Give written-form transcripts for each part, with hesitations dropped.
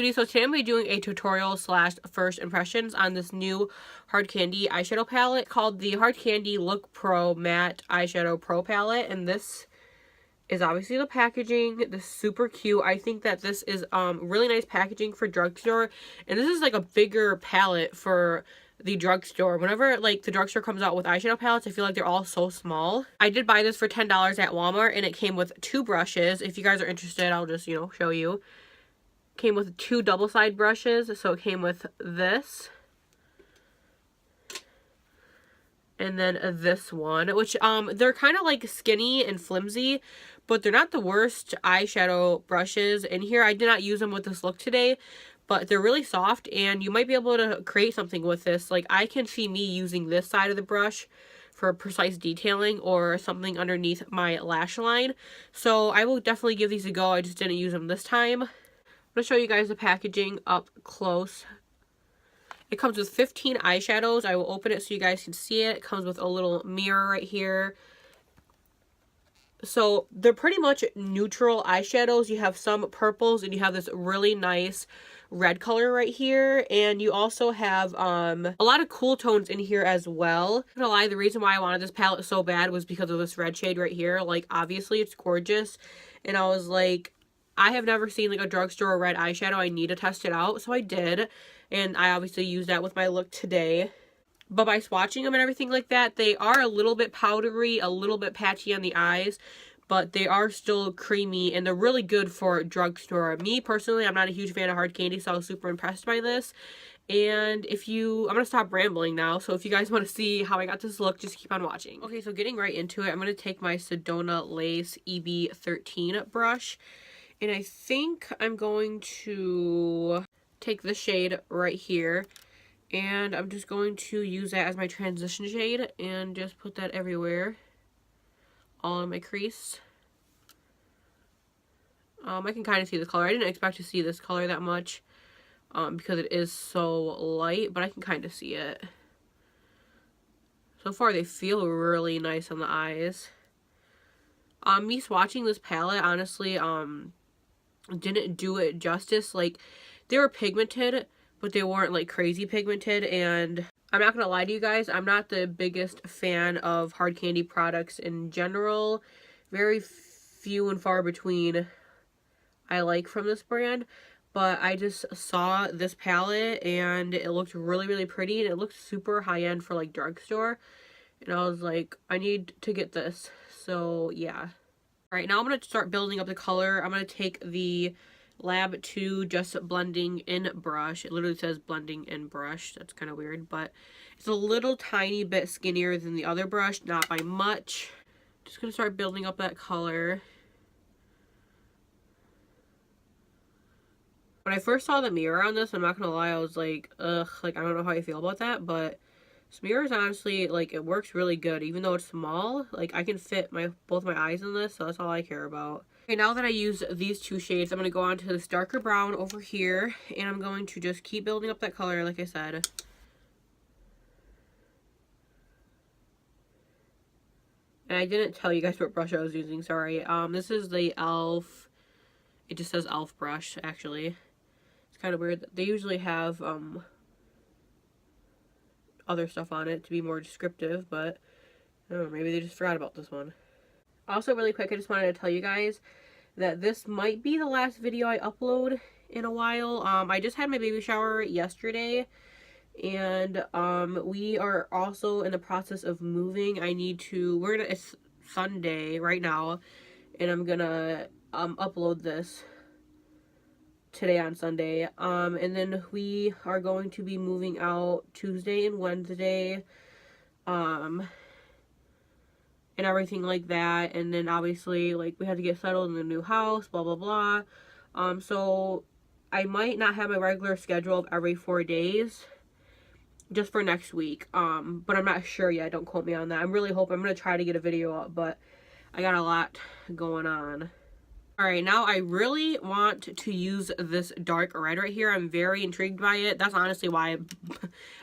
beauty. So today I'm going to be doing a tutorial slash first impressions on this new Hardcandy eyeshadow palette called the Hardcandy Look Pro Matte Eyeshadow Pro Palette. And this is obviously the packaging. This is super cute. I think that this is really nice packaging for drugstore. And this is like a bigger palette for the drugstore. Whenever like the drugstore comes out with eyeshadow palettes, I feel like they're all so small. I did buy this for $10 at Walmart, and it came with 2 brushes. If you guys are interested, I'll just, show you. Came with 2 double side brushes, so it came with this and then this one, which they're kind of like skinny and flimsy, but they're not the worst eyeshadow brushes in here. I did not use them with this look today, but they're really soft and you might be able to create something with this. Like, I can see me using this side of the brush for precise detailing or something underneath my lash line, so I will definitely give these a go. I just didn't use them this time. I'm going to show you guys the packaging up close. It comes with 15 eyeshadows. I will open it so you guys can see it. It comes with a little mirror right here. So they're pretty much neutral eyeshadows. You have some purples and you have this really nice red color right here. And you also have a lot of cool tones in here as well. I'm not gonna lie, the reason why I wanted this palette so bad was because of this red shade right here. Like, obviously it's gorgeous. And I was like, I have never seen like a drugstore red eyeshadow. I need to test it out. So I did. And I obviously used that with my look today. But by swatching them and everything like that, they are a little bit powdery, a little bit patchy on the eyes. But they are still creamy and they're really good for drugstore. Me personally, I'm not a huge fan of Hardcandy, so I was super impressed by this. And I'm going to stop rambling now. So if you guys want to see how I got this look, just keep on watching. Okay, so getting right into it, I'm going to take my Sedona Lace EB13 brush. And I think I'm going to take the shade right here, and I'm just going to use that as my transition shade and just put that everywhere, all in my crease. I can kind of see this color. I didn't expect to see this color that much because it is so light, but I can kind of see it. So far, they feel really nice on the eyes. Me swatching this palette, honestly, didn't do it justice. Like, they were pigmented, but they weren't like crazy pigmented. And I'm not gonna lie to you guys, I'm not the biggest fan of Hardcandy products in general. Very few and far between I like from this brand, but I just saw this palette and it looked really, really pretty, and it looked super high-end for like drugstore, and I was like, I need to get this. So yeah. Alright, now I'm going to start building up the color. I'm going to take the Lab 2 Just Blending In brush. It literally says blending in brush. That's kind of weird, but it's a little tiny bit skinnier than the other brush, not by much. Just going to start building up that color. When I first saw the mirror on this, I'm not going to lie, I was like, ugh, like, I don't know how I feel about that, but this mirror is honestly, like, it works really good. Even though it's small, like, I can fit both my eyes in this, so that's all I care about. Okay, now that I use these 2 shades, I'm going to go on to this darker brown over here, and I'm going to just keep building up that color, like I said. And I didn't tell you guys what brush I was using, sorry. This is the e.l.f. It just says e.l.f. brush, actually. It's kind of weird. They usually have, other stuff on it to be more descriptive, but I don't know, maybe they just forgot about this one. Also, really quick, I just wanted to tell you guys that this might be the last video I upload in a while. I just had my baby shower yesterday, and we are also in the process of moving. It's Sunday right now, and I'm gonna upload this today on Sunday, and then we are going to be moving out Tuesday and Wednesday, and everything like that, and then obviously, like, we had to get settled in the new house, blah blah blah, so I might not have my regular schedule of every 4 days just for next week, but I'm not sure yet, don't quote me on that. I'm really hoping, I'm gonna try to get a video up, but I got a lot going on. Alright, now I really want to use this dark red right here. I'm very intrigued by it. That's honestly why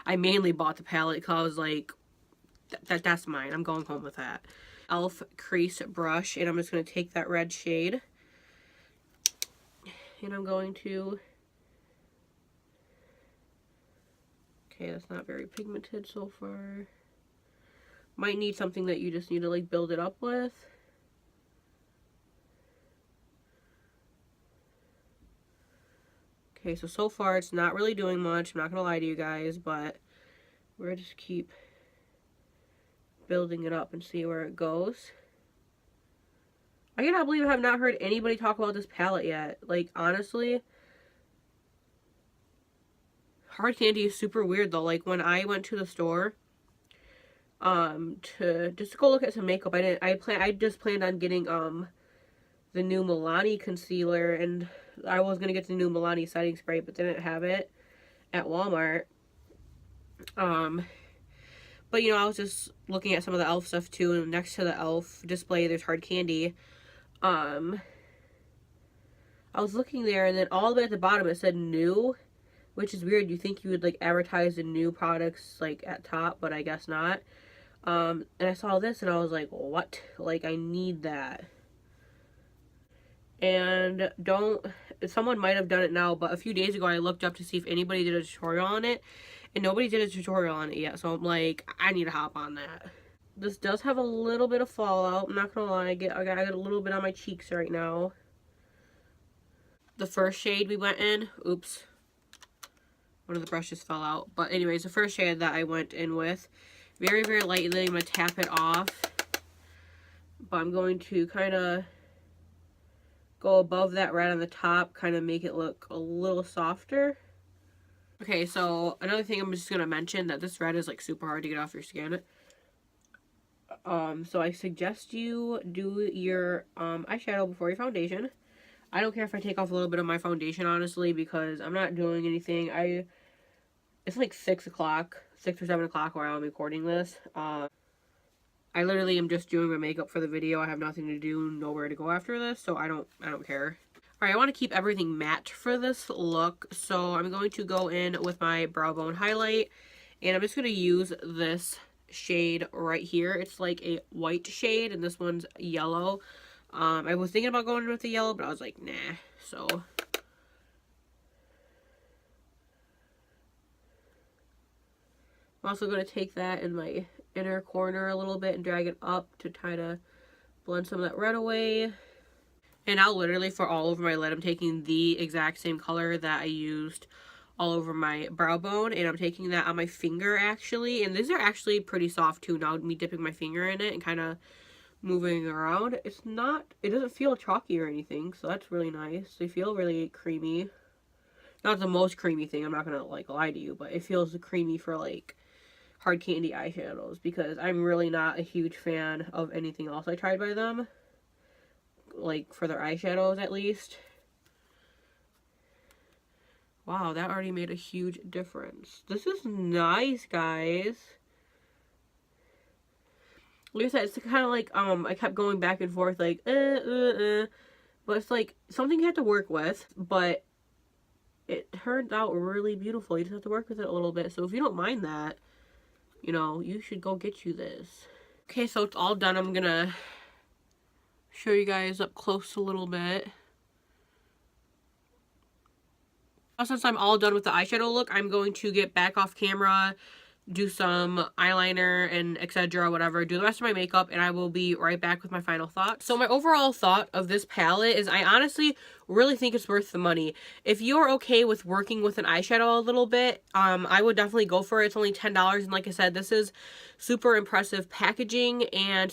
I mainly bought the palette, because I was like, that's mine. I'm going home with that. e.l.f. crease brush, and I'm just going to take that red shade, and I'm going to Okay, that's not very pigmented so far. Might need something that you just need to like build it up with. Okay, so far it's not really doing much. I'm not gonna lie to you guys, but we're gonna just keep building it up and see where it goes. I cannot believe I have not heard anybody talk about this palette yet. Like, honestly, Hardcandy is super weird though. Like, when I went to the store to just go look at some makeup, I just planned on getting the new Milani concealer, and I was gonna get the new Milani setting spray, but didn't have it at Walmart. But you know, I was just looking at some of the e.l.f. stuff too, and next to the e.l.f. display there's Hardcandy. I was looking there, and then all the way at the bottom it said new, which is weird. You think you would like advertise the new products like at top, but I guess not. And I saw this and I was like, what? Like, I need that. And someone might have done it now, but a few days ago I looked up to see if anybody did a tutorial on it, and nobody did a tutorial on it yet, so I'm like, I need to hop on that. This does have a little bit of fallout, I'm not gonna lie. I got a little bit on my cheeks right now. The first shade we went in, oops, one of the brushes fell out, but anyways, the first shade that I went in with, very, very lightly, I'm gonna tap it off, but I'm going to kind of go above that red on the top, kind of make it look a little softer. Okay, so another thing I'm just gonna mention, that this red is like super hard to get off your skin. So I suggest you do your eyeshadow before your foundation. I don't care if I take off a little bit of my foundation, honestly, because I'm not doing anything. It's like 6 o'clock, 6 or 7 o'clock while I'm recording this. I literally am just doing my makeup for the video. I have nothing to do, nowhere to go after this, so I don't care. Alright, I want to keep everything matte for this look, so I'm going to go in with my brow bone highlight, and I'm just going to use this shade right here. It's like a white shade, and this one's yellow. I was thinking about going in with the yellow, but I was like, nah, so... I'm also going to take that in my inner corner a little bit and drag it up to try to blend some of that red away. And now literally for all over my lid, I'm taking the exact same color that I used all over my brow bone, and I'm taking that on my finger actually. And these are actually pretty soft too, now me dipping my finger in it and kind of moving around. It doesn't feel chalky or anything, so that's really nice. They feel really creamy. Not the most creamy thing, I'm not gonna like lie to you, but it feels creamy for like Hardcandy eyeshadows, because I'm really not a huge fan of anything else I tried by them, like for their eyeshadows at least. Wow, that already made a huge difference. This is nice, guys. Like I said, it's kind of like I kept going back and forth like but it's like something you have to work with, but it turned out really beautiful. You just have to work with it a little bit. So if you don't mind that, you know, you should go get you this. Okay, so it's all done. I'm gonna show you guys up close a little bit. Now, since I'm all done with the eyeshadow look, I'm going to get back off camera, do some eyeliner and etc, whatever, do the rest of my makeup, and I will be right back with my final thoughts. So my overall thought of this palette is I honestly really think it's worth the money. If you're okay with working with an eyeshadow a little bit, I would definitely go for it. It's only $10, and like I said, this is super impressive packaging, and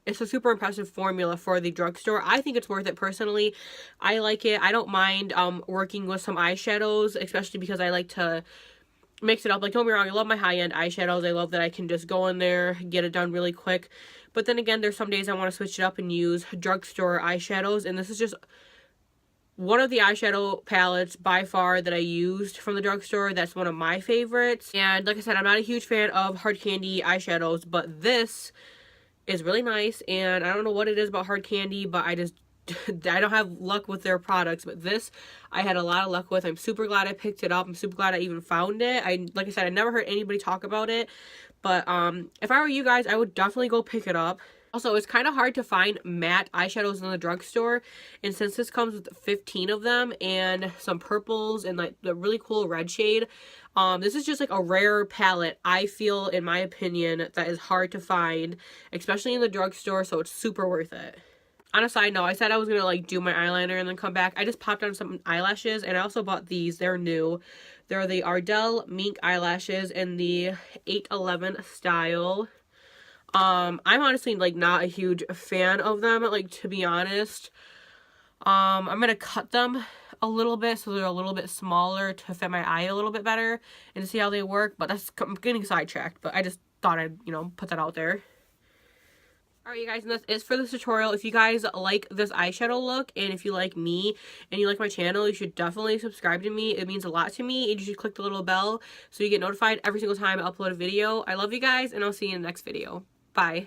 it's a super impressive formula for the drugstore. I think it's worth it personally. I like it. I don't mind working with some eyeshadows, especially because I like to mix it up. Like, don't get me wrong, I love my high-end eyeshadows. I love that I can just go in there, get it done really quick. But then again, there's some days I want to switch it up and use drugstore eyeshadows, and this is just one of the eyeshadow palettes by far that I used from the drugstore. That's one of my favorites. And like I said, I'm not a huge fan of Hardcandy eyeshadows, but this is really nice. And I don't know what it is about Hardcandy, but I don't have luck with their products, but this I had a lot of luck with. I'm super glad I picked it up. I'm super glad I even found it. Like I said, I never heard anybody talk about it, but if I were you guys, I would definitely go pick it up. Also, it's kind of hard to find matte eyeshadows in the drugstore, and since this comes with 15 of them and some purples and like the really cool red shade, this is just like a rare palette, I feel, in my opinion, that is hard to find, especially in the drugstore, so it's super worth it. On a side note, I said I was gonna like do my eyeliner and then come back. I just popped on some eyelashes, and I also bought these. They're new. They're the Ardell Mink eyelashes in the 811 style. I'm honestly like not a huge fan of them, like, to be honest. I'm gonna cut them a little bit so they're a little bit smaller to fit my eye a little bit better and to see how they work, but I'm getting sidetracked, but I just thought I'd, you know, put that out there. Alright, you guys, and that's it for this tutorial. If you guys like this eyeshadow look, and if you like me, and you like my channel, you should definitely subscribe to me. It means a lot to me, and you should click the little bell so you get notified every single time I upload a video. I love you guys, and I'll see you in the next video. Bye.